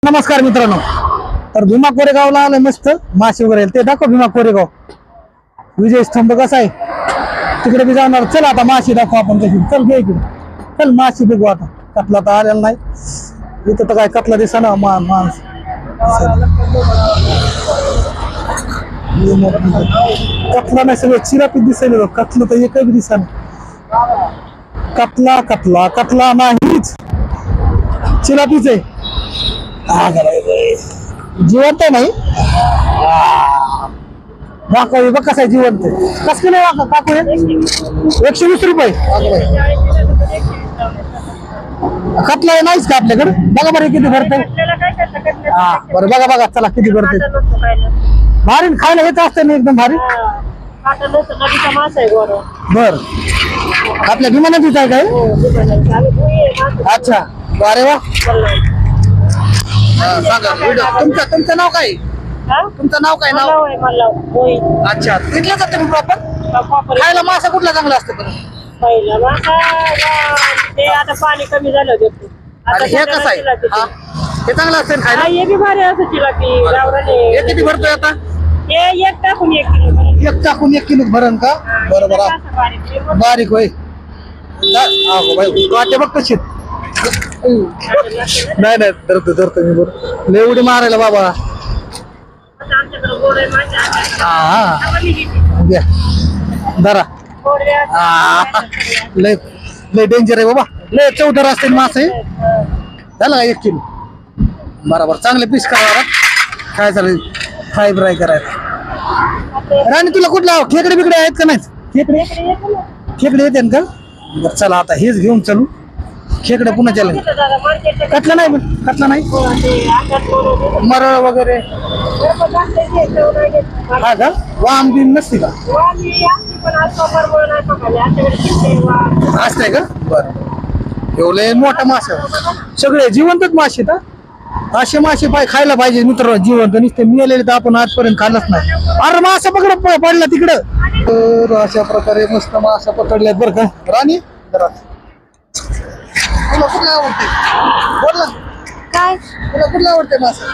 नमस्कार मित्रांनो, तर भीमा कोरेगावला आलं मस्त मासे वगैरे ते दाखव. भीमा कोरेगाव विजय स्तंभ कसा आहे तिकडे बी जाणार. चल आता मासे दाखव आपण कशी. चल घे इकडे, चल मासे बघू. आता कतला तर आलेला नाही इथं, तर काय कतला दिसा ना माणूस. कतला नाही, सगळं चिरापीत दिसायला. कतलं तर एकही दिसा ना. कतला कतला कतला नाहीच, चिरापीच आहे. जिवंत नाही वाका बघ कसा आहे जिवंत. कस किलो वाका काकू 120 रुपये. कतला नाहीच का आपल्याकडे? बघा बरं किती भरते. हा बरं बघा बघा, चला किती भरते. भारी खायला येत असते ना एकदम भारी. बर आपल्या भीमा नदीच आहे काय? अच्छा अरे वा. तुमचं नाव काय? तुमचं नाव काय? नाव अच्छा. तिथलं जाते मी प्रॉपर. खायला मासा कुठला चांगला असतो बरं? ते आता पाणी कमी झालं होतं. आणि हे कसं आहे? हे चांगलं असेल खायला. हे बी भारी असं हे किती भरतोय आता? हे एक टाकून 1 किलो. एक टाकून 1 किलो भरण का? बरोबर बारीक होय. वाटे बघ कशी. नाही नाही धरतो मी बरोबर. लय उडी मारायला बाबा. हा द्या धरा. लय लय डेंजर आहे बाबा. लय चौदार असते मासे. झालं का 1 किलो बरोबर. चांगले पीस करा. काय चालेल फ्राय फ्राय करायला. राणी तुला कुठला खेकडे बिकडे आहेत का? नाही खेकडे येते का? बरं चला आता हेच घेऊन चालू. खेकडे पुन्हा चालेल. कटला नाही, कटला नाही. मरळ वगैरे हा का? वाम बिम नसते का? असते का? बरं एवढे मोठा मासे सगळे जिवंतच मासे का? असे मासे खायला पाहिजे मित्र. जिवंत नुसते मिळालेले तर आपण आजपर्यंत खाल्लंच नाही. अरे मासा पडला तिकडं. तर अशा प्रकारे मस्त मासा पकडल्यात बरं का. राणी जरा तुला कुठला आवडते? बोल ना काय तुला कुठला आवडते मासा?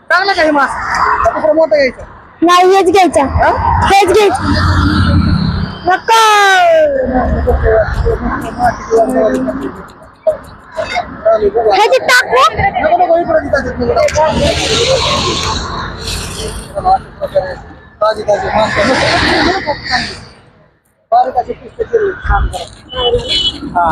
चांगला काही मासा दुसरा मोठा घ्यायचा नाही? हेच घ्यायचा. हेच घ्यायचं. ह्याची टाकू ताजी ताजी बारीक असे पिस्ते केले. हा